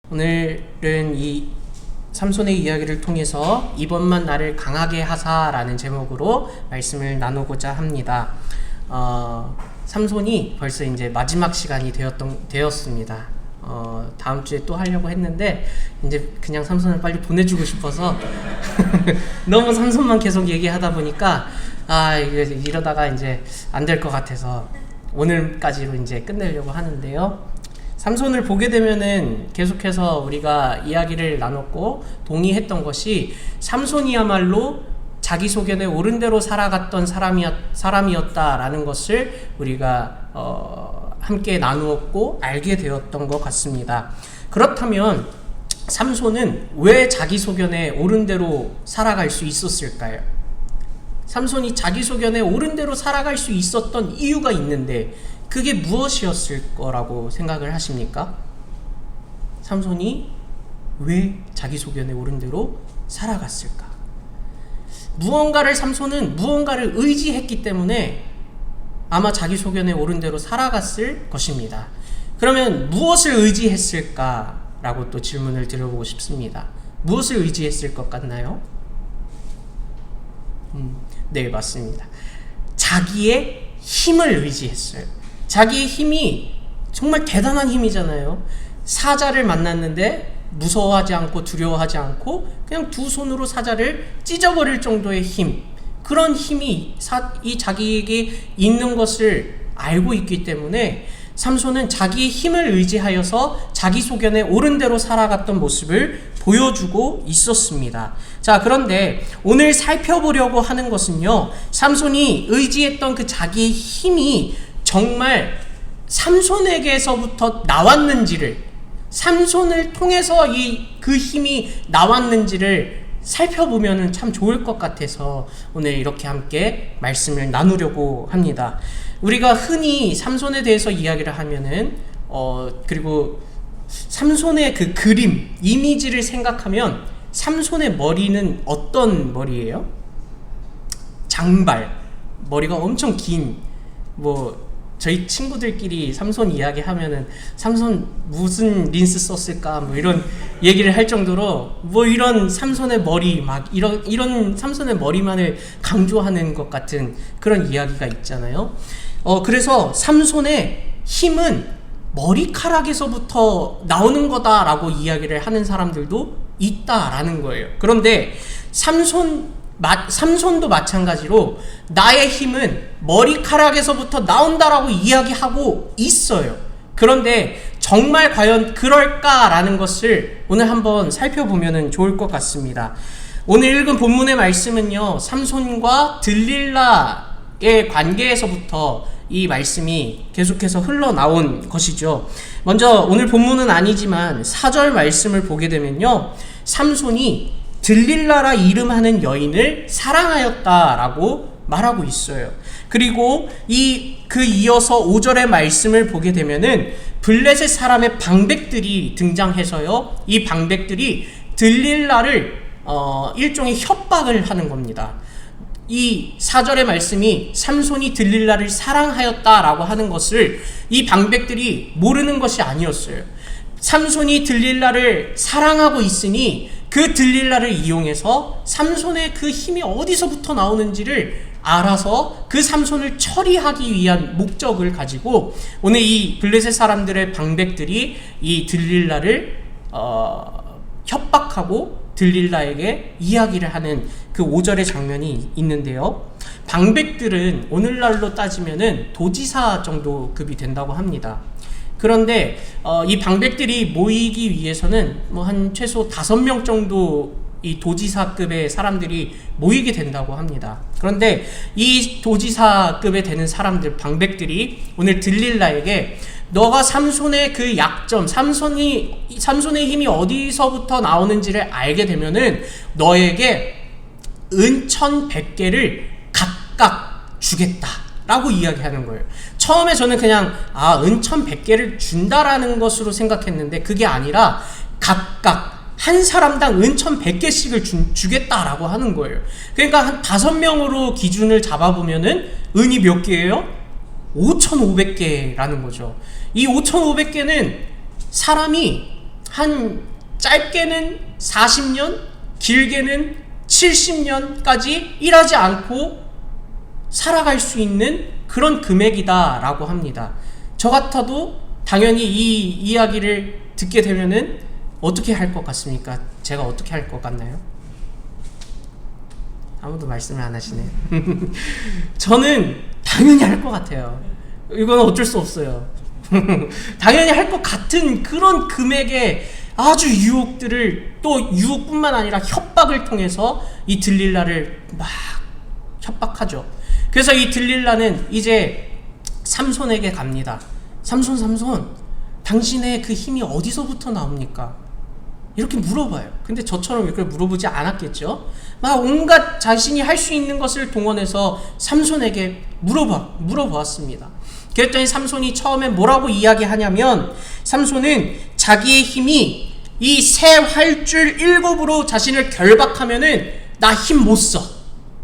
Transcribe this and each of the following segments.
오늘은 이 삼손의 이야기를 통해서 이번만 나를 강하게 하사라는 제목으로 말씀을 나누고자 합니다. 삼손이 벌써 이제 마지막 시간이 되었습니다. 다음 주에 또 하려고 했는데 이제 그냥 삼손을 빨리 보내주고 싶어서 너무 삼손만 계속 얘기하다 보니까 이러다가 이제 안 될 것 같아서 오늘까지로 이제 끝내려고 하는데요. 삼손을 보게 되면은 계속해서 우리가 이야기를 나눴고 동의했던 것이 삼손이야말로 자기 소견에 옳은 대로 살아갔던 사람이었다라는 것을 우리가 함께 나누었고 알게 되었던 것 같습니다. 그렇다면 삼손은 왜 자기 소견에 옳은 대로 살아갈 수 있었을까요? 삼손이 자기 소견에 옳은 대로 살아갈 수 있었던 이유가 있는데 그게 무엇이었을 거라고 생각을 하십니까? 삼손이 왜 자기 소견에 옳은 대로 살아갔을까? 삼손은 무언가를 의지했기 때문에 아마 자기 소견에 옳은 대로 살아갔을 것입니다. 그러면 무엇을 의지했을까라고 또 질문을 드려보고 싶습니다. 무엇을 의지했을 것 같나요? 네, 맞습니다. 자기의 힘을 의지했어요. 자기의 힘이 정말 대단한 힘이잖아요. 사자를 만났는데 무서워하지 않고 두려워하지 않고 그냥 두 손으로 사자를 찢어버릴 정도의 힘, 그런 힘이 이 자기에게 있는 것을 알고 있기 때문에 삼손은 자기의 힘을 의지하여서 자기 소견에 옳은 대로 살아갔던 모습을 보여주고 있었습니다. 자, 그런데 오늘 살펴보려고 하는 것은요, 삼손이 의지했던 그 자기의 힘이 정말 삼손에게서부터 나왔는지를, 삼손을 통해서 그 힘이 나왔는지를 살펴보면 참 좋을 것 같아서 오늘 이렇게 함께 말씀을 나누려고 합니다. 우리가 흔히 삼손에 대해서 이야기를 하면은 그리고 삼손의 그 그림, 이미지를 생각하면 삼손의 머리는 어떤 머리예요? 장발, 머리가 엄청 긴, 저희 친구들끼리 삼손 이야기하면은 삼손 무슨 린스 썼을까 이런 얘기를 할 정도로 이런 삼손의 머리 이런 삼손의 머리만을 강조하는 것 같은 그런 이야기가 있잖아요. 그래서 삼손의 힘은 머리카락에서부터 나오는 거다라고 이야기를 하는 사람들도 있다라는 거예요. 그런데 삼손도 마찬가지로 나의 힘은 머리카락에서부터 나온다라고 이야기하고 있어요. 그런데 정말 과연 그럴까라는 것을 오늘 한번 살펴보면 좋을 것 같습니다. 오늘 읽은 본문의 말씀은요, 삼손과 들릴라의 관계에서부터 이 말씀이 계속해서 흘러나온 것이죠. 먼저 오늘 본문은 아니지만 4절 말씀을 보게 되면요, 삼손이 들릴라라 이름하는 여인을 사랑하였다라고 말하고 있어요. 그리고 이어서 5절의 말씀을 보게 되면은 블레셋 사람의 방백들이 등장해서요, 이 방백들이 들릴라를 일종의 협박을 하는 겁니다. 이 4절의 말씀이 삼손이 들릴라를 사랑하였다라고 하는 것을 이 방백들이 모르는 것이 아니었어요. 삼손이 들릴라를 사랑하고 있으니 그 들릴라를 이용해서 삼손의 그 힘이 어디서부터 나오는지를 알아서 그 삼손을 처리하기 위한 목적을 가지고 오늘 이 블레셋 사람들의 방백들이 이 들릴라를 협박하고 들릴라에게 이야기를 하는 그 5절의 장면이 있는데요. 방백들은 오늘날로 따지면은 도지사 정도 급이 된다고 합니다. 그런데 이 방백들이 모이기 위해서는 한 최소 5명 정도 이 도지사급의 사람들이 모이게 된다고 합니다. 그런데 이 도지사급에 되는 사람들, 방백들이 오늘 들릴라에게 너가 삼손의 그 약점, 삼손의 힘이 어디서부터 나오는지를 알게 되면은 너에게 은천 100개를 각각 주겠다 라고 이야기하는 거예요. 처음에 저는 그냥 은천 100개를 준다라는 것으로 생각했는데 그게 아니라 각각 한 사람당 은천 100개씩을 주겠다라고 하는 거예요. 그러니까 한 5명으로 기준을 잡아보면은 은이 몇 개예요? 5,500개라는 거죠. 이 5,500개는 사람이 한 짧게는 40년, 길게는 70년까지 일하지 않고 살아갈 수 있는 그런 금액이다라고 합니다. 저 같아도 당연히 이 이야기를 듣게 되면은 어떻게 할 것 같습니까? 제가 어떻게 할 것 같나요? 아무도 말씀을 안 하시네요. 저는 당연히 할 것 같아요. 이건 어쩔 수 없어요. 당연히 할 것 같은 그런 금액의 아주 유혹들을, 또 유혹뿐만 아니라 협박을 통해서 이 들릴라를 막 협박하죠. 그래서 이 들릴라는 이제 삼손에게 갑니다. 삼손, 당신의 그 힘이 어디서부터 나옵니까? 이렇게 물어봐요. 근데 저처럼 이렇게 물어보지 않았겠죠? 막 온갖 자신이 할 수 있는 것을 동원해서 삼손에게 물어보았습니다. 그랬더니 삼손이 처음에 뭐라고 이야기하냐면, 삼손은 자기의 힘이 이 새 활줄 7으로 자신을 결박하면은 나 힘 못 써,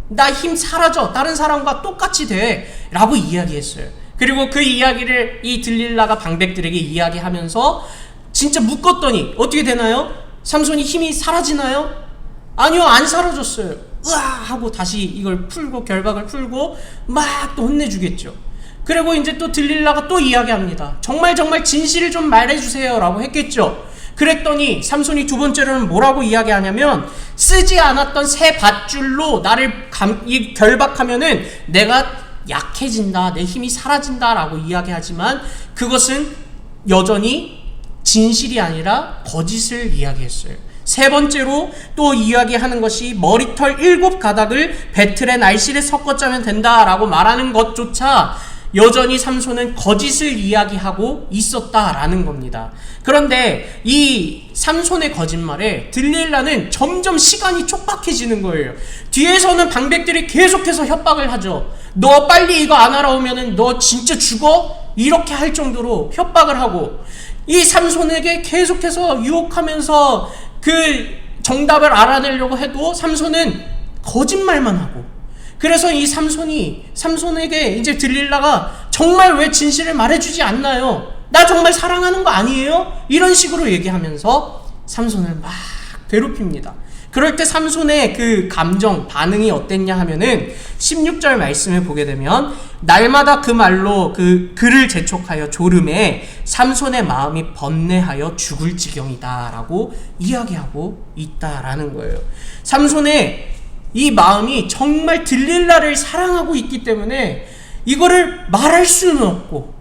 나 힘 사라져, 다른 사람과 똑같이 돼 라고 이야기했어요. 그리고 그 이야기를 이 들릴라가 방백들에게 이야기하면서 진짜 묶었더니 어떻게 되나요? 삼손이 힘이 사라지나요? 아니요, 안 사라졌어요. 으아 하고 다시 이걸 풀고, 결박을 풀고 막 또 혼내주겠죠. 그리고 이제 또 들릴라가 또 이야기합니다. 정말 진실을 좀 말해주세요 라고 했겠죠. 그랬더니 삼손이 두 번째로는 뭐라고 이야기하냐면, 쓰지 않았던 새 밧줄로 나를 결박하면은 내가 약해진다, 내 힘이 사라진다 라고 이야기하지만, 그것은 여전히 진실이 아니라 거짓을 이야기했어요. 세 번째로 또 이야기하는 것이 머리털 7가닥을 배틀의 날씨를 섞어 짜면 된다 라고 말하는 것조차 여전히 삼손은 거짓을 이야기하고 있었다라는 겁니다. 그런데 이 삼손의 거짓말에 들릴라는 점점 시간이 촉박해지는 거예요. 뒤에서는 방백들이 계속해서 협박을 하죠. 너 빨리 이거 안 알아오면은 너 진짜 죽어? 이렇게 할 정도로 협박을 하고, 이 삼손에게 계속해서 유혹하면서 그 정답을 알아내려고 해도 삼손은 거짓말만 하고, 그래서 이 삼손에게 이제 들릴라가 정말 왜 진실을 말해주지 않나요? 나 정말 사랑하는 거 아니에요? 이런 식으로 얘기하면서 삼손을 막 괴롭힙니다. 그럴 때 삼손의 그 감정, 반응이 어땠냐 하면은 16절 말씀을 보게 되면, 날마다 그 말로 그를 재촉하여 졸음에 삼손의 마음이 번뇌하여 죽을 지경이다 라고 이야기하고 있다라는 거예요. 삼손의 이 마음이 정말 들릴라를 사랑하고 있기 때문에 이거를 말할 수는 없고,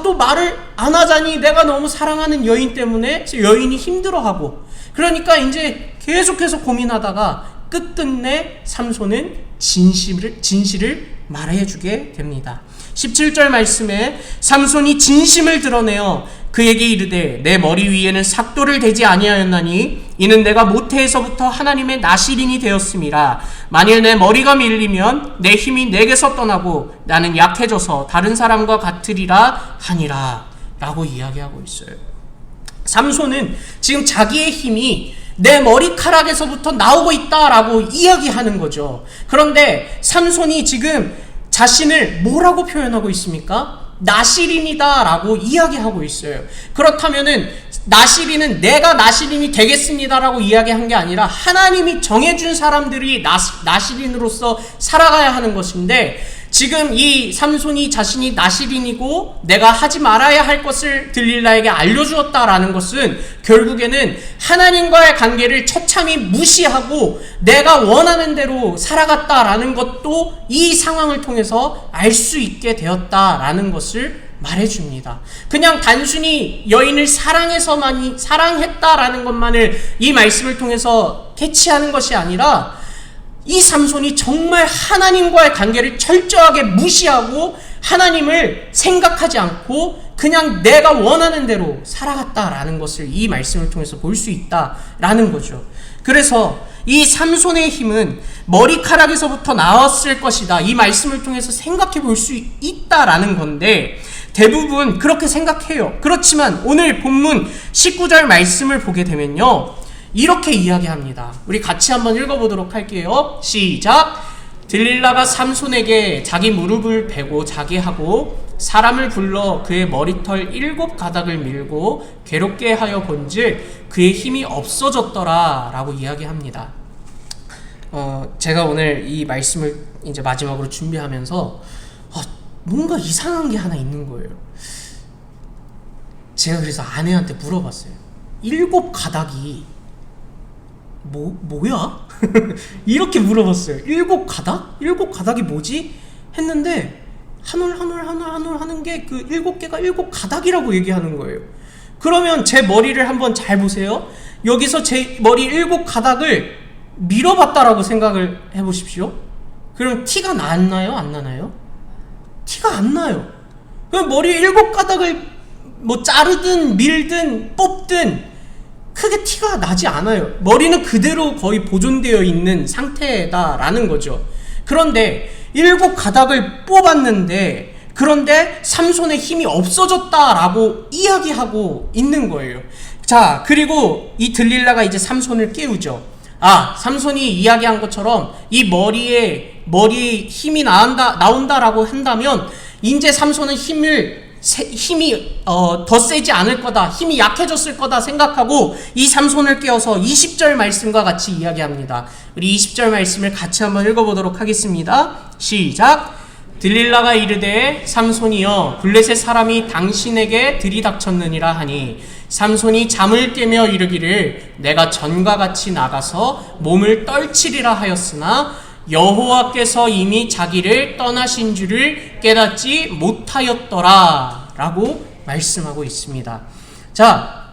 또 말을 안 하자니 내가 너무 사랑하는 여인 때문에 여인이 힘들어하고, 그러니까 이제 계속해서 고민하다가 끝끝내 삼손은 진실을 말해주게 됩니다. 17절 말씀에 삼손이 진심을 드러내어 그에게 이르되, 내 머리 위에는 삭도를 대지 아니하였나니 이는 내가 모태에서부터 하나님의 나실인이 되었음이라. 만일 내 머리가 밀리면 내 힘이 내게서 떠나고 나는 약해져서 다른 사람과 같으리라 하니라 라고 이야기하고 있어요. 삼손은 지금 자기의 힘이 내 머리카락에서부터 나오고 있다라고 이야기하는 거죠. 그런데 삼손이 지금 자신을 뭐라고 표현하고 있습니까? 나실인이다 라고 이야기하고 있어요. 그렇다면은 나실인은 내가 나실인이 되겠습니다 라고 이야기한 게 아니라 하나님이 정해준 사람들이 나실인으로서 살아가야 하는 것인데, 지금 이 삼손이 자신이 나실인이고 내가 하지 말아야 할 것을 들릴라에게 알려주었다라는 것은 결국에는 하나님과의 관계를 처참히 무시하고 내가 원하는 대로 살아갔다라는 것도 이 상황을 통해서 알 수 있게 되었다라는 것을 말해줍니다. 그냥 단순히 여인을 사랑했다라는 것만을 이 말씀을 통해서 캐치하는 것이 아니라, 이 삼손이 정말 하나님과의 관계를 철저하게 무시하고 하나님을 생각하지 않고 그냥 내가 원하는 대로 살아갔다라는 것을 이 말씀을 통해서 볼 수 있다라는 거죠. 그래서 이 삼손의 힘은 머리카락에서부터 나왔을 것이다, 이 말씀을 통해서 생각해 볼 수 있다라는 건데, 대부분 그렇게 생각해요. 그렇지만 오늘 본문 19절 말씀을 보게 되면요, 이렇게 이야기합니다. 우리 같이 한번 읽어보도록 할게요. 시작. 들릴라가 삼손에게 자기 무릎을 베고 자게 하고 사람을 불러 그의 머리털 7가닥을 밀고 괴롭게 하여 본즉 그의 힘이 없어졌더라 라고 이야기합니다. 제가 오늘 이 말씀을 이제 마지막으로 준비하면서 뭔가 이상한 게 하나 있는 거예요. 제가 그래서 아내한테 물어봤어요. 7가닥이 뭐야? 이렇게 물어봤어요. 7가닥? 7가닥이 뭐지? 했는데 한 올 하는 게 그 7개가 7가닥이라고 얘기하는 거예요. 그러면 제 머리를 한번 잘 보세요. 여기서 제 머리 7가닥을 밀어봤다라고 생각을 해보십시오. 그럼 티가 났나요? 안 나나요? 티가 안 나요. 그럼 머리 7가닥을 뭐 자르든 밀든 뽑든 크게 티가 나지 않아요. 머리는 그대로 거의 보존되어 있는 상태다라는 거죠. 그런데 7가닥을 뽑았는데 그런데 삼손의 힘이 없어졌다라고 이야기하고 있는 거예요. 자, 그리고 이 들릴라가 이제 삼손을 깨우죠. 삼손이 이야기한 것처럼 이 머리에 힘이 나온다라고 한다면 이제 삼손은 힘이 더 세지 않을 거다, 힘이 약해졌을 거다 생각하고 이 삼손을 깨워서 20절 말씀과 같이 이야기합니다. 우리 20절 말씀을 같이 한번 읽어보도록 하겠습니다. 시작. 들릴라가 이르되 삼손이여 블레셋 사람이 당신에게 들이닥쳤느니라 하니 삼손이 잠을 깨며 이르기를 내가 전과 같이 나가서 몸을 떨치리라 하였으나 여호와께서 이미 자기를 떠나신 줄을 깨닫지 못하였더라 라고 말씀하고 있습니다. 자,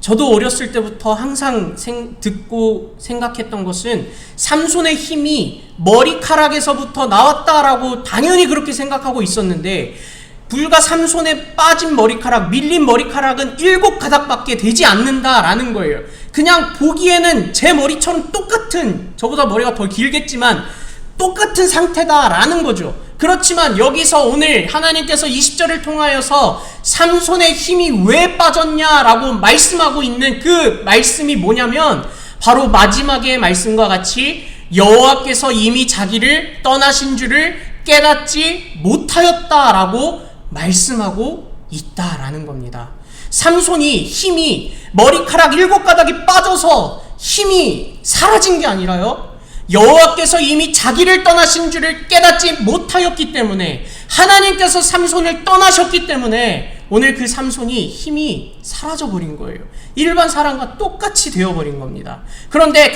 저도 어렸을 때부터 항상 듣고 생각했던 것은 삼손의 힘이 머리카락에서부터 나왔다라고 당연히 그렇게 생각하고 있었는데 불과 삼손에 빠진 머리카락, 밀린 머리카락은 7가닥밖에 되지 않는다라는 거예요. 그냥 보기에는 제 머리처럼 똑같은, 저보다 머리가 더 길겠지만 똑같은 상태다라는 거죠. 그렇지만 여기서 오늘 하나님께서 20절을 통하여서 삼손의 힘이 왜 빠졌냐라고 말씀하고 있는 그 말씀이 뭐냐면 바로 마지막의 말씀과 같이 여호와께서 이미 자기를 떠나신 줄을 깨닫지 못하였다라고 말씀하고 있다라는 겁니다. 삼손이 힘이 머리카락 7가닥이 빠져서 힘이 사라진 게 아니라요, 여호와께서 이미 자기를 떠나신 줄을 깨닫지 못하였기 때문에, 하나님께서 삼손을 떠나셨기 때문에 오늘 그 삼손이 힘이 사라져버린 거예요. 일반 사람과 똑같이 되어버린 겁니다. 그런데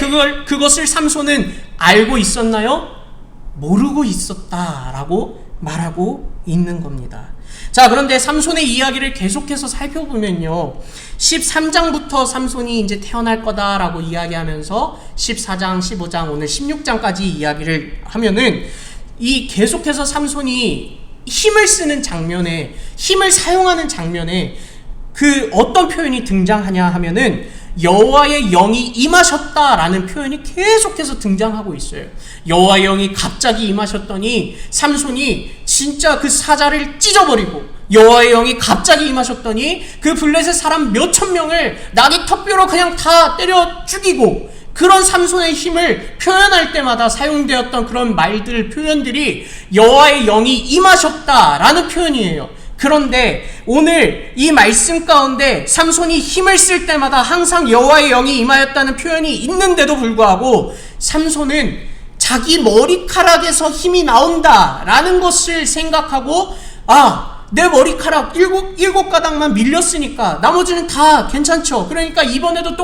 그것을 삼손은 알고 있었나요? 모르고 있었다라고 말하고 있는 겁니다. 자, 그런데 삼손의 이야기를 계속해서 살펴보면요, 13장부터 삼손이 이제 태어날 거다라고 이야기하면서 14장, 15장, 오늘 16장까지 이야기를 하면은 이 계속해서 삼손이 힘을 쓰는 장면에, 힘을 사용하는 장면에 그 어떤 표현이 등장하냐 하면은 여호와의 영이 임하셨다라는 표현이 계속해서 등장하고 있어요. 여호와의 영이 갑자기 임하셨더니 삼손이 진짜 그 사자를 찢어버리고, 여호와의 영이 갑자기 임하셨더니 그 블레셋 사람 몇천 명을 나귀 턱뼈로 그냥 다 때려 죽이고, 그런 삼손의 힘을 표현할 때마다 사용되었던 그런 말들, 표현들이 여호와의 영이 임하셨다라는 표현이에요. 그런데 오늘 이 말씀 가운데 삼손이 힘을 쓸 때마다 항상 여호와의 영이 임하였다는 표현이 있는데도 불구하고 삼손은 자기 머리카락에서 힘이 나온다라는 것을 생각하고, 내 머리카락 7가닥만 밀렸으니까 나머지는 다 괜찮죠. 그러니까 이번에도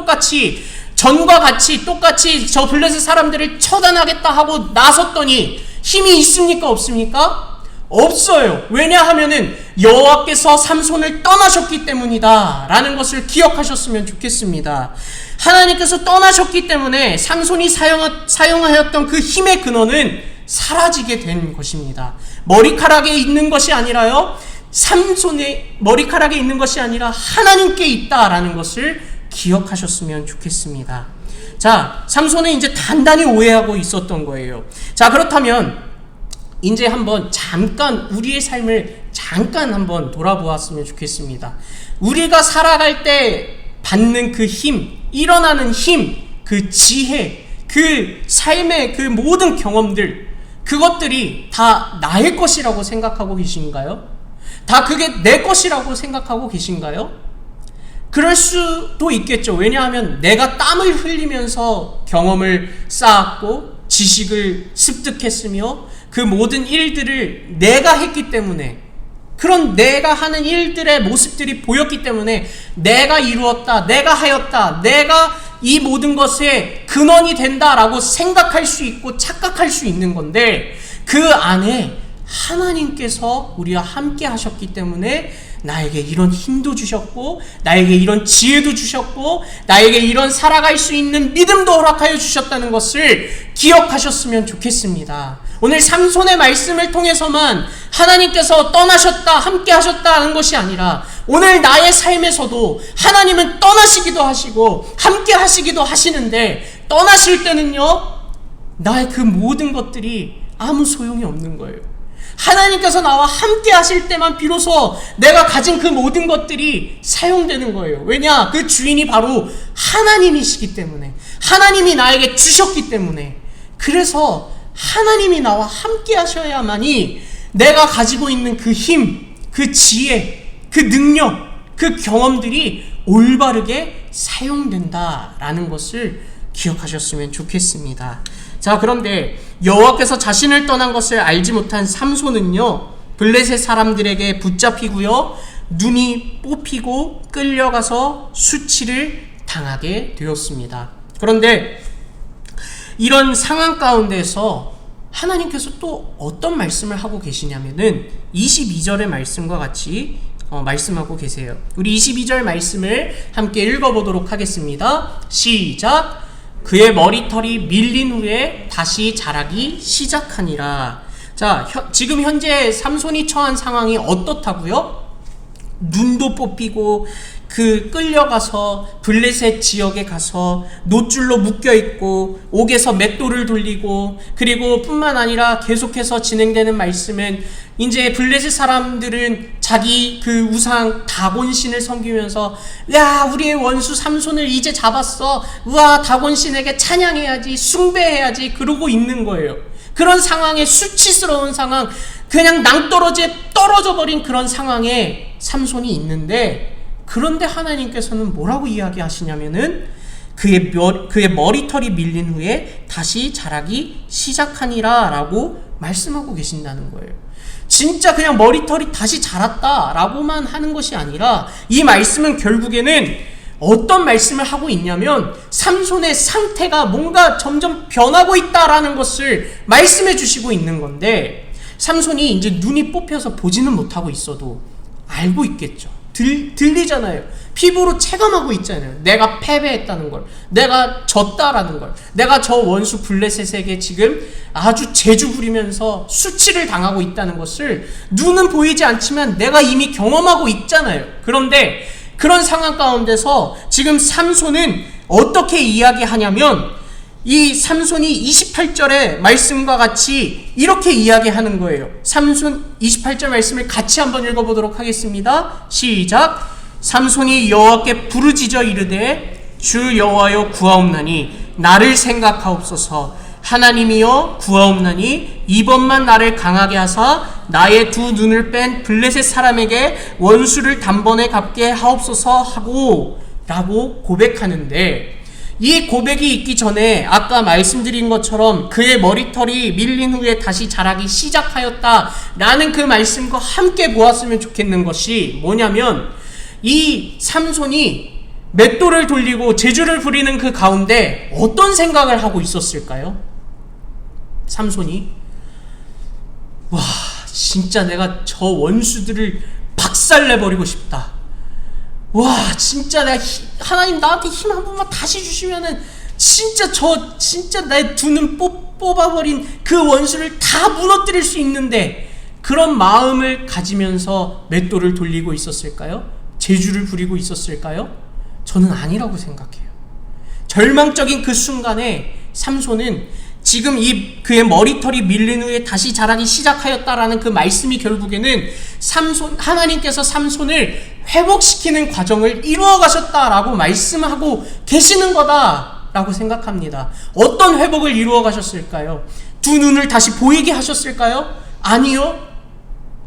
전과 같이 똑같이 저 블레셋 사람들을 처단하겠다 하고 나섰더니 힘이 있습니까? 없습니까? 없어요. 왜냐하면은 여호와께서 삼손을 떠나셨기 때문이다 라는 것을 기억하셨으면 좋겠습니다. 하나님께서 떠나셨기 때문에 삼손이 사용하였던 그 힘의 근원은 사라지게 된 것입니다. 머리카락에 있는 것이 아니라요, 삼손의 머리카락에 있는 것이 아니라 하나님께 있다라는 것을 기억하셨으면 좋겠습니다. 자, 삼손은 이제 단단히 오해하고 있었던 거예요. 자, 그렇다면 이제 한번 우리의 삶을 잠깐 한번 돌아보았으면 좋겠습니다. 우리가 살아갈 때 받는 그 힘, 일어나는 힘, 그 지혜, 그 삶의 그 모든 경험들, 그것들이 다 나의 것이라고 생각하고 계신가요? 다 그게 내 것이라고 생각하고 계신가요? 그럴 수도 있겠죠. 왜냐하면 내가 땀을 흘리면서 경험을 쌓았고 지식을 습득했으며 그 모든 일들을 내가 했기 때문에, 그런 내가 하는 일들의 모습들이 보였기 때문에 내가 이루었다, 내가 하였다, 내가 이 모든 것의 근원이 된다라고 생각할 수 있고 착각할 수 있는 건데, 그 안에 하나님께서 우리와 함께 하셨기 때문에 나에게 이런 힘도 주셨고, 나에게 이런 지혜도 주셨고, 나에게 이런 살아갈 수 있는 믿음도 허락하여 주셨다는 것을 기억하셨으면 좋겠습니다. 오늘 삼손의 말씀을 통해서만 하나님께서 떠나셨다, 함께 하셨다는 것이 아니라 오늘 나의 삶에서도 하나님은 떠나시기도 하시고 함께 하시기도 하시는데, 떠나실 때는요, 나의 그 모든 것들이 아무 소용이 없는 거예요. 하나님께서 나와 함께 하실 때만 비로소 내가 가진 그 모든 것들이 사용되는 거예요. 왜냐? 그 주인이 바로 하나님이시기 때문에, 하나님이 나에게 주셨기 때문에. 그래서 하나님이 나와 함께 하셔야만이 내가 가지고 있는 그 힘, 그 지혜, 그 능력, 그 경험들이 올바르게 사용된다라는 것을 기억하셨으면 좋겠습니다. 자, 그런데 여호와께서 자신을 떠난 것을 알지 못한 삼손은요, 블레셋 사람들에게 붙잡히고요, 눈이 뽑히고 끌려가서 수치를 당하게 되었습니다. 그런데 이런 상황 가운데서 하나님께서 또 어떤 말씀을 하고 계시냐면은 22절의 말씀과 같이 말씀하고 계세요. 우리 22절 말씀을 함께 읽어보도록 하겠습니다. 시작. 그의 머리털이 밀린 후에 다시 자라기 시작하니라. 자, 지금 현재 삼손이 처한 상황이 어떻다고요? 눈도 뽑히고 그 끌려가서 블레셋 지역에 가서 노줄로 묶여있고 옥에서 맷돌을 돌리고, 그리고 뿐만 아니라 계속해서 진행되는 말씀은 이제 블레셋 사람들은 자기 그 우상 다곤신을 섬기면서, 야, 우리의 원수 삼손을 이제 잡았어, 우와, 다곤신에게 찬양해야지, 숭배해야지, 그러고 있는 거예요. 그런 상황에, 수치스러운 상황, 그냥 낭떠러지에 떨어져 버린 그런 상황에 삼손이 있는데, 그런데 하나님께서는 뭐라고 이야기하시냐면은 그의 머리털이 밀린 후에 다시 자라기 시작하니라 라고 말씀하고 계신다는 거예요. 진짜 그냥 머리털이 다시 자랐다 라고만 하는 것이 아니라, 이 말씀은 결국에는 어떤 말씀을 하고 있냐면 삼손의 상태가 뭔가 점점 변하고 있다라는 것을 말씀해 주시고 있는 건데, 삼손이 이제 눈이 뽑혀서 보지는 못하고 있어도 알고 있겠죠. 들리잖아요. 피부로 체감하고 있잖아요. 내가 패배했다는 걸, 내가 졌다라는 걸, 내가 저 원수 블레셋에게 지금 아주 재주 부리면서 수치를 당하고 있다는 것을 눈은 보이지 않지만 내가 이미 경험하고 있잖아요. 그런데 그런 상황 가운데서 지금 삼손은 어떻게 이야기하냐면, 이 삼손이 28절의 말씀과 같이 이렇게 이야기하는 거예요. 삼손 28절 말씀을 같이 한번 읽어보도록 하겠습니다. 시작. 삼손이 여호와께 부르짖어 이르되 주 여호와여 구하옵나니 나를 생각하옵소서. 하나님이여 구하옵나니 이번만 나를 강하게 하사 나의 두 눈을 뺀 블레셋 사람에게 원수를 단번에 갚게 하옵소서 하고 라고 고백하는데, 이 고백이 있기 전에 아까 말씀드린 것처럼 그의 머리털이 밀린 후에 다시 자라기 시작하였다 라는 그 말씀과 함께 보았으면 좋겠는 것이 뭐냐면, 이 삼손이 맷돌을 돌리고 재주를 부리는 그 가운데 어떤 생각을 하고 있었을까요? 삼손이, 와, 진짜 내가 저 원수들을 박살내버리고 싶다. 와, 진짜 내가 하나님 나한테 힘 한 번만 다시 주시면은 진짜 내 두 눈 뽑아버린 그 원수를 다 무너뜨릴 수 있는데, 그런 마음을 가지면서 맷돌을 돌리고 있었을까요? 재주를 부리고 있었을까요? 저는 아니라고 생각해요. 절망적인 그 순간에 삼손은 지금 그의 머리털이 밀린 후에 다시 자라기 시작하였다라는 그 말씀이 결국에는 하나님께서 삼손을 회복시키는 과정을 이루어 가셨다라고 말씀하고 계시는 거다라고 생각합니다. 어떤 회복을 이루어 가셨을까요? 두 눈을 다시 보이게 하셨을까요? 아니요.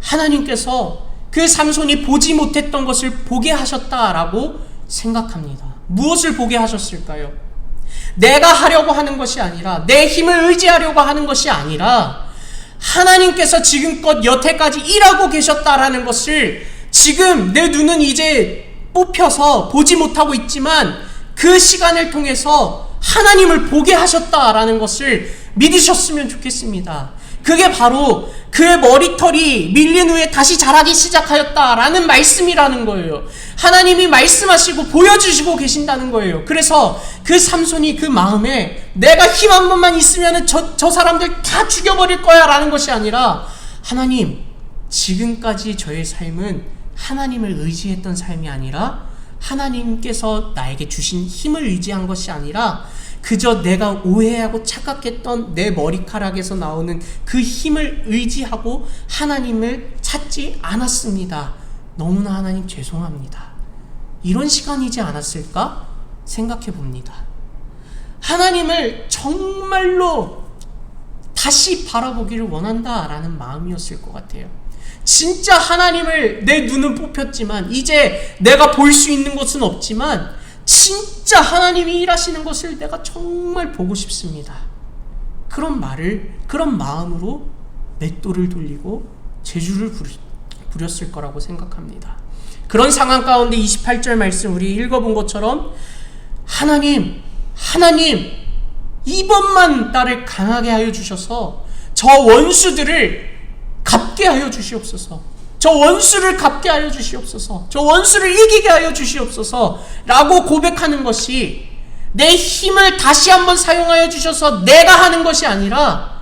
하나님께서 그 삼손이 보지 못했던 것을 보게 하셨다라고 생각합니다. 무엇을 보게 하셨을까요? 내가 하려고 하는 것이 아니라, 내 힘을 의지하려고 하는 것이 아니라, 하나님께서 지금껏 여태까지 일하고 계셨다라는 것을 지금 내 눈은 이제 뽑혀서 보지 못하고 있지만 그 시간을 통해서 하나님을 보게 하셨다라는 것을 믿으셨으면 좋겠습니다. 그게 바로 그의 머리털이 밀린 후에 다시 자라기 시작하였다라는 말씀이라는 거예요. 하나님이 말씀하시고 보여주시고 계신다는 거예요. 그래서 그 삼손이 그 마음에 내가 힘 한 번만 있으면 저 사람들 다 죽여버릴 거야 라는 것이 아니라, 하나님, 지금까지 저의 삶은 하나님을 의지했던 삶이 아니라 하나님께서 나에게 주신 힘을 의지한 것이 아니라 그저 내가 오해하고 착각했던 내 머리카락에서 나오는 그 힘을 의지하고 하나님을 찾지 않았습니다. 너무나 하나님 죄송합니다. 이런 시간이지 않았을까 생각해 봅니다. 하나님을 정말로 다시 바라보기를 원한다라는 마음이었을 것 같아요. 진짜 하나님을, 내 눈은 뽑혔지만 이제 내가 볼 수 있는 것은 없지만 진짜 하나님이 일하시는 것을 내가 정말 보고 싶습니다. 그런 마음으로 맷돌을 돌리고 제주를 부렸을 거라고 생각합니다. 그런 상황 가운데 28절 말씀 우리 읽어본 것처럼 하나님, 이번만 나를 강하게 하여 주셔서 저 원수들을 갚게 하여 주시옵소서. 저 원수를 갚게 하여 주시옵소서. 저 원수를 이기게 하여 주시옵소서 라고 고백하는 것이 내 힘을 다시 한번 사용하여 주셔서 내가 하는 것이 아니라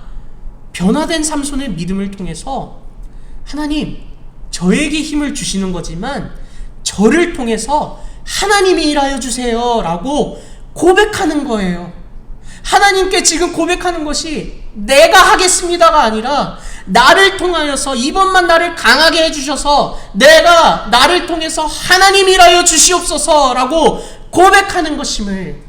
변화된 삼손의 믿음을 통해서 하나님, 저에게 힘을 주시는 거지만 저를 통해서 하나님이 일하여 주세요 라고 고백하는 거예요. 하나님께 지금 고백하는 것이 내가 하겠습니다가 아니라 나를 통하여서 이번만 나를 강하게 해주셔서 내가 나를 통해서 하나님 일하여 주시옵소서 라고 고백하는 것임을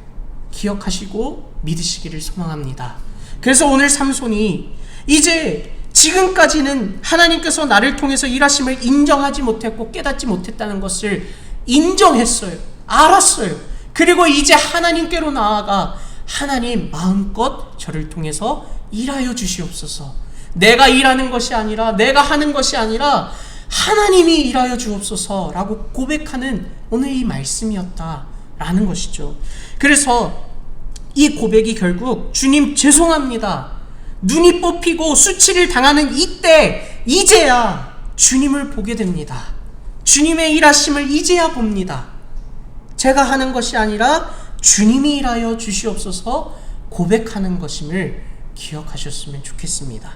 기억하시고 믿으시기를 소망합니다. 그래서 오늘 삼손이 이제 지금까지는 하나님께서 나를 통해서 일하심을 인정하지 못했고 깨닫지 못했다는 것을 인정했어요. 알았어요. 그리고 이제 하나님께로 나아가 하나님, 마음껏 저를 통해서 일하여 주시옵소서. 내가 일하는 것이 아니라, 내가 하는 것이 아니라 하나님이 일하여 주옵소서 라고 고백하는 오늘 이 말씀이었다라는 것이죠. 그래서 이 고백이 결국 주님 죄송합니다, 눈이 뽑히고 수치를 당하는 이때 이제야 주님을 보게 됩니다. 주님의 일하심을 이제야 봅니다. 제가 하는 것이 아니라 주님이 일하여 주시옵소서 고백하는 것임을 기억하셨으면 좋겠습니다.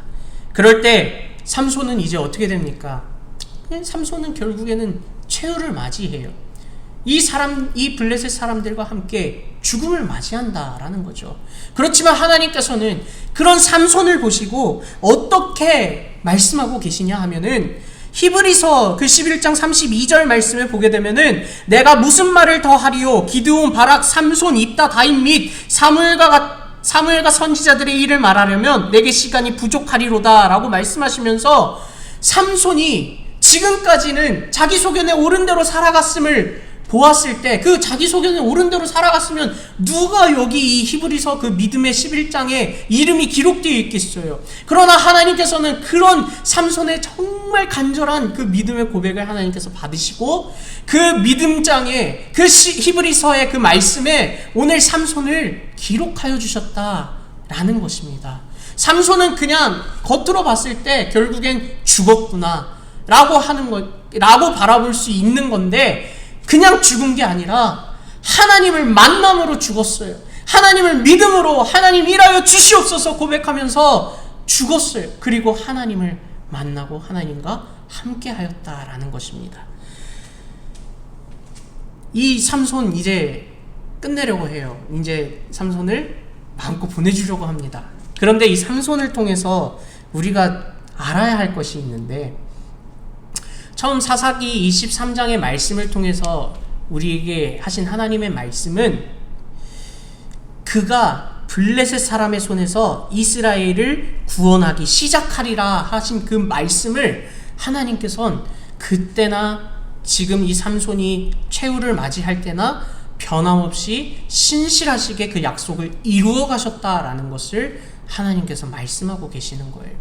그럴 때 삼손은 이제 어떻게 됩니까? 삼손은 결국에는 최후를 맞이해요. 이 블레셋 사람들과 함께 죽음을 맞이한다라는 거죠. 그렇지만 하나님께서는 그런 삼손을 보시고 어떻게 말씀하고 계시냐 하면은 히브리서 그 11장 32절 말씀을 보게 되면은 내가 무슨 말을 더 하리요? 기드온, 바락, 삼손, 입다, 다윗 및 사무엘과 선지자들의 일을 말하려면 내게 시간이 부족하리로다 라고 말씀하시면서 삼손이 지금까지는 자기 소견에 옳은 대로 살아갔음을 보았을 때, 그 자기 소견에 옳은 대로 살아갔으면 누가 여기 이 히브리서 그 믿음의 11장에 이름이 기록되어 있겠어요. 그러나 하나님께서는 그런 삼손의 정말 간절한 그 믿음의 고백을 하나님께서 받으시고 그 믿음장에, 그 히브리서의 그 말씀에 오늘 삼손을 기록하여 주셨다라는 것입니다. 삼손은 그냥 겉으로 봤을 때 결국엔 죽었구나 라고 바라볼 수 있는 건데, 그냥 죽은 게 아니라 하나님을 만남으로 죽었어요. 하나님을 믿음으로 하나님 일하여 주시옵소서 고백하면서 죽었어요. 그리고 하나님을 만나고 하나님과 함께 하였다라는 것입니다. 이 삼손 이제 끝내려고 해요. 이제 삼손을 마음껏 보내주려고 합니다. 그런데 이 삼손을 통해서 우리가 알아야 할 것이 있는데, 처음 사사기 23장의 말씀을 통해서 우리에게 하신 하나님의 말씀은 그가 블레셋 사람의 손에서 이스라엘을 구원하기 시작하리라 하신 그 말씀을 하나님께서는 그때나 지금 이 삼손이 최후를 맞이할 때나 변함없이 신실하시게 그 약속을 이루어 가셨다라는 것을 하나님께서 말씀하고 계시는 거예요.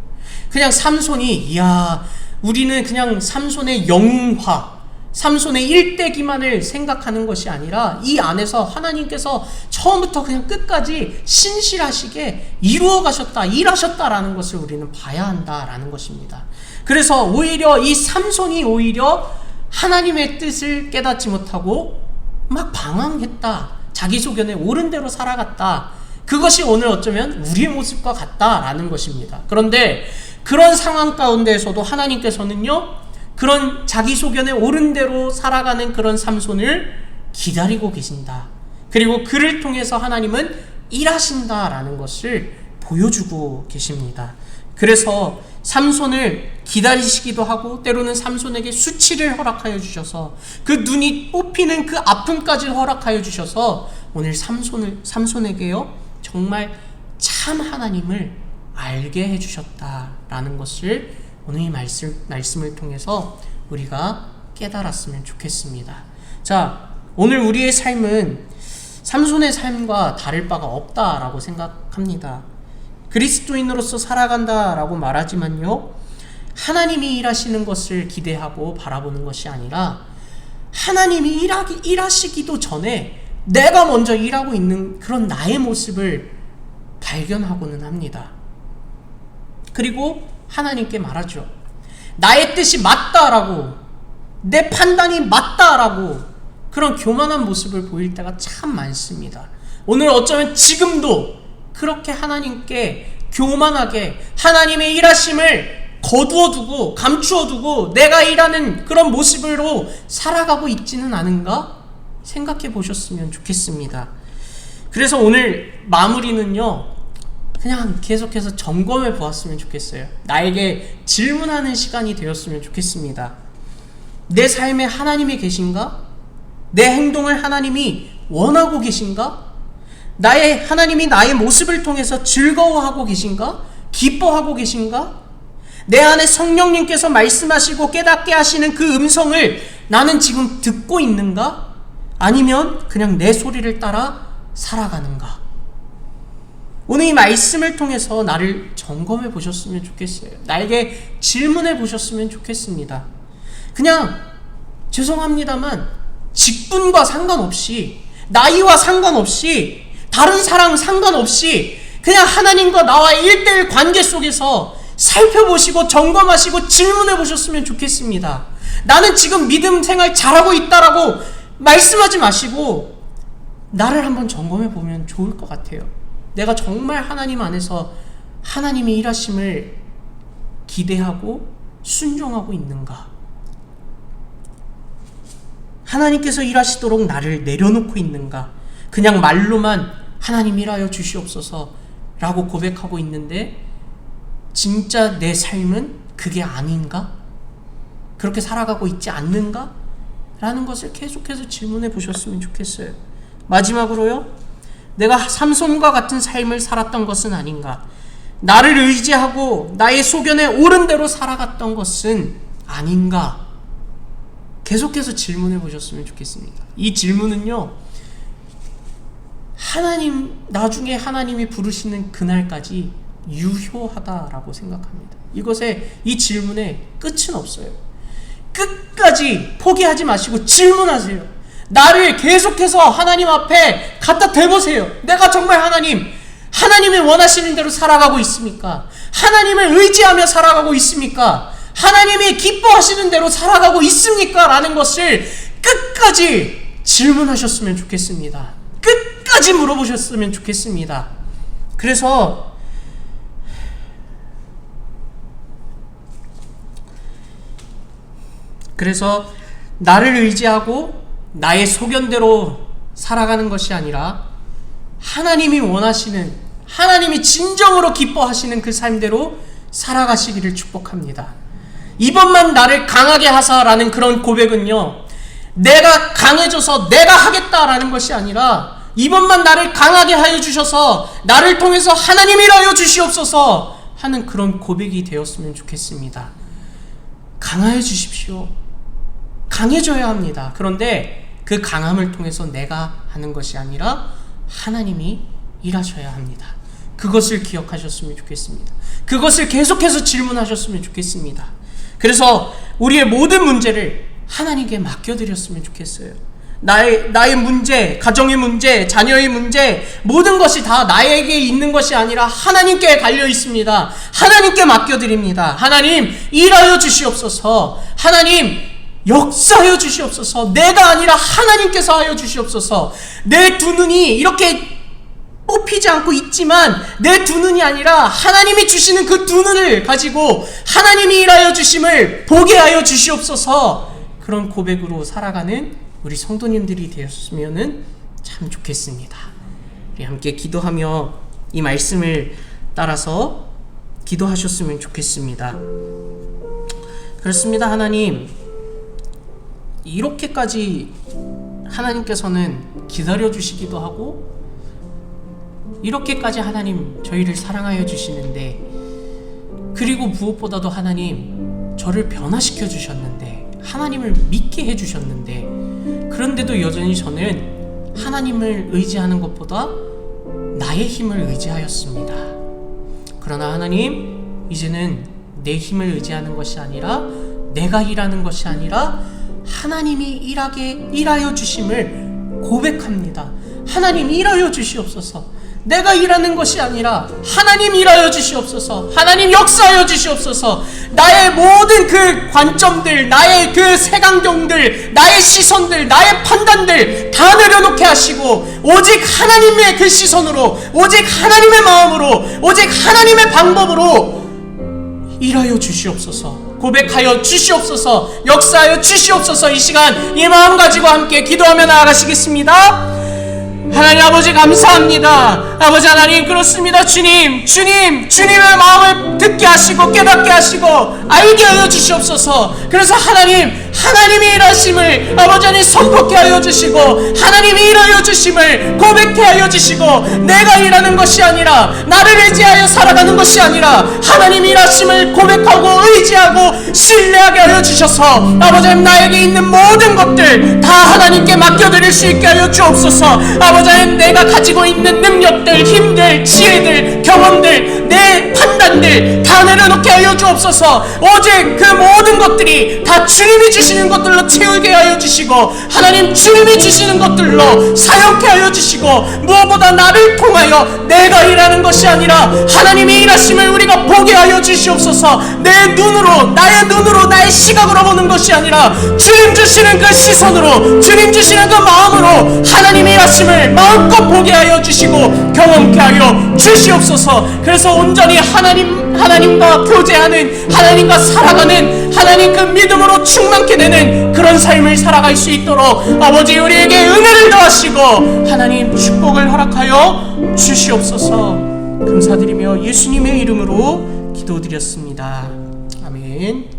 그냥 삼손이 이야 우리는 그냥 삼손의 영웅화, 삼손의 일대기만을 생각하는 것이 아니라 이 안에서 하나님께서 처음부터 그냥 끝까지 신실하시게 이루어 가셨다, 일하셨다라는 것을 우리는 봐야 한다라는 것입니다. 그래서 오히려 이 삼손이 오히려 하나님의 뜻을 깨닫지 못하고 막 방황했다, 자기 소견에 옳은 대로 살아갔다, 그것이 오늘 어쩌면 우리의 모습과 같다라는 것입니다. 그런데 그런 상황 가운데에서도 하나님께서는요 그런 자기 소견에 옳은 대로 살아가는 그런 삼손을 기다리고 계신다. 그리고 그를 통해서 하나님은 일하신다라는 것을 보여주고 계십니다. 그래서 삼손을 기다리시기도 하고 때로는 삼손에게 수치를 허락하여 주셔서 그 눈이 뽑히는 그 아픔까지 허락하여 주셔서 오늘 삼손에게요 정말 참 하나님을 알게 해주셨다라는 것을 오늘 이 말씀을 통해서 우리가 깨달았으면 좋겠습니다. 자, 오늘 우리의 삶은 삼손의 삶과 다를 바가 없다라고 생각합니다. 그리스도인으로서 살아간다라고 말하지만요, 하나님이 일하시는 것을 기대하고 바라보는 것이 아니라 하나님이 일하시기도 전에 내가 먼저 일하고 있는 그런 나의 모습을 발견하고는 합니다. 그리고 하나님께 말하죠. 나의 뜻이 맞다라고, 내 판단이 맞다라고 그런 교만한 모습을 보일 때가 참 많습니다. 오늘 어쩌면 지금도 그렇게 하나님께 교만하게 하나님의 일하심을 거두어두고 감추어두고 내가 일하는 그런 모습으로 살아가고 있지는 않은가 생각해 보셨으면 좋겠습니다. 그래서 오늘 마무리는요 그냥 계속해서 점검해 보았으면 좋겠어요. 나에게 질문하는 시간이 되었으면 좋겠습니다. 내 삶에 하나님이 계신가? 내 행동을 하나님이 원하고 계신가? 하나님이 나의 모습을 통해서 즐거워하고 계신가? 기뻐하고 계신가? 내 안에 성령님께서 말씀하시고 깨닫게 하시는 그 음성을 나는 지금 듣고 있는가? 아니면 그냥 내 소리를 따라 살아가는가? 오늘 이 말씀을 통해서 나를 점검해 보셨으면 좋겠어요. 나에게 질문해 보셨으면 좋겠습니다. 그냥 죄송합니다만 직분과 상관없이, 나이와 상관없이, 다른 사람 상관없이 그냥 하나님과 나와의 1:1 관계 속에서 살펴보시고 점검하시고 질문해 보셨으면 좋겠습니다. 나는 지금 믿음 생활 잘하고 있다라고 말씀하지 마시고 나를 한번 점검해 보면 좋을 것 같아요. 내가 정말 하나님 안에서 하나님의 일하심을 기대하고 순종하고 있는가? 하나님께서 일하시도록 나를 내려놓고 있는가? 그냥 말로만 하나님 일하여 주시옵소서 라고 고백하고 있는데 진짜 내 삶은 그게 아닌가? 그렇게 살아가고 있지 않는가? 라는 것을 계속해서 질문해 보셨으면 좋겠어요. 마지막으로요, 내가 삼손과 같은 삶을 살았던 것은 아닌가? 나를 의지하고 나의 소견에 옳은 대로 살아갔던 것은 아닌가? 계속해서 질문해 보셨으면 좋겠습니다. 이 질문은요, 나중에 하나님이 부르시는 그날까지 유효하다라고 생각합니다. 이 질문에 끝은 없어요. 끝까지 포기하지 마시고 질문하세요. 나를 계속해서 하나님 앞에 갖다 대보세요. 내가 정말 하나님이 원하시는 대로 살아가고 있습니까? 하나님을 의지하며 살아가고 있습니까? 하나님이 기뻐하시는 대로 살아가고 있습니까? 라는 것을 끝까지 질문하셨으면 좋겠습니다. 끝까지 물어보셨으면 좋겠습니다. 그래서 나를 의지하고 나의 소견대로 살아가는 것이 아니라 하나님이 원하시는, 하나님이 진정으로 기뻐하시는 그 삶대로 살아가시기를 축복합니다. 이번만 나를 강하게 하사라는 그런 고백은요, 내가 강해져서 내가 하겠다라는 것이 아니라 이번만 나를 강하게 하여 주셔서 나를 통해서 하나님 일하여 주시옵소서 하는 그런 고백이 되었으면 좋겠습니다. 강하여 주십시오. 강해져야 합니다. 그런데 그 강함을 통해서 내가 하는 것이 아니라 하나님이 일하셔야 합니다. 그것을 기억하셨으면 좋겠습니다. 그것을 계속해서 질문하셨으면 좋겠습니다. 그래서 우리의 모든 문제를 하나님께 맡겨드렸으면 좋겠어요. 나의 문제, 가정의 문제, 자녀의 문제, 모든 것이 다 나에게 있는 것이 아니라 하나님께 달려 있습니다. 하나님께 맡겨드립니다. 하나님 일하여 주시옵소서. 하나님 역사하여 주시옵소서. 내가 아니라 하나님께서 하여 주시옵소서. 내 두 눈이 이렇게 뽑히지 않고 있지만 내 두 눈이 아니라 하나님이 주시는 그 두 눈을 가지고 하나님이 일하여 주심을 보게 하여 주시옵소서. 그런 고백으로 살아가는 우리 성도님들이 되었으면 참 좋겠습니다. 우리 함께 기도하며 이 말씀을 따라서 기도하셨으면 좋겠습니다. 그렇습니다. 하나님, 이렇게까지 하나님께서는 기다려주시기도 하고 이렇게까지 하나님 저희를 사랑하여 주시는데, 그리고 무엇보다도 하나님 저를 변화시켜 주셨는데, 하나님을 믿게 해주셨는데, 그런데도 여전히 저는 하나님을 의지하는 것보다 나의 힘을 의지하였습니다. 그러나 하나님, 이제는 내 힘을 의지하는 것이 아니라, 내가 일하는 것이 아니라 하나님이 일하여 주심을 고백합니다. 하나님 일하여 주시옵소서. 내가 일하는 것이 아니라 하나님 일하여 주시옵소서. 하나님 역사하여 주시옵소서. 나의 모든 그 관점들, 나의 그 색안경들, 나의 시선들, 나의 판단들 다 내려놓게 하시고 오직 하나님의 그 시선으로, 오직 하나님의 마음으로, 오직 하나님의 방법으로 일하여 주시옵소서. 고백하여 주시옵소서. 역사하여 주시옵소서. 이 시간 이 마음 가지고 함께 기도하며 나아가시겠습니다. 하나님 아버지 감사합니다. 아버지 하나님, 그렇습니다. 주님의 마음을 듣게 하시고 깨닫게 하시고 알게 하여 주시옵소서. 그래서 하나님이 일하심을 아버지 하나님 선포케 하여 주시고, 하나님이 일하여 주심을 고백케 하여 주시고, 내가 일하는 것이 아니라, 나를 의지하여 살아가는 것이 아니라 하나님이 일하심을 고백하고 의지하고 신뢰하게 하여 주셔서 아버지 하나님, 나에게 있는 모든 것들 다 하나님께 맡겨드릴 수 있게 하여 주옵소서. 아버지 하나님, 내가 가지고 있는 능력들, 힘들, 지혜들, 경험들, 내 판단들 다 내려놓게 하여 주옵소서. 오직 그 모든 것들이 다 주님이 주시는 것들로 채우게 하여 주시고, 하나님 주님이 주시는 것들로 사용케 하여 주시고, 무엇보다 나를 통하여 내가 일하는 것이 아니라 하나님이 일하심을 우리가 보게 하여 주시옵소서. 나의 눈으로 나의 시각으로 보는 것이 아니라 주님 주시는 그 시선으로, 주님 주시는 그 마음으로 하나님이 일하심을 마음껏 보게 하여 주시고 경험케 하여 주시옵소서. 그래서 온전히 하나님과 교제하는, 하나님과 살아가는, 하나님 그 믿음으로 충만케 되는 그런 삶을 살아갈 수 있도록 아버지 우리에게 은혜를 더하시고 하나님 축복을 허락하여 주시옵소서. 감사드리며 예수님의 이름으로 기도드렸습니다. 아멘.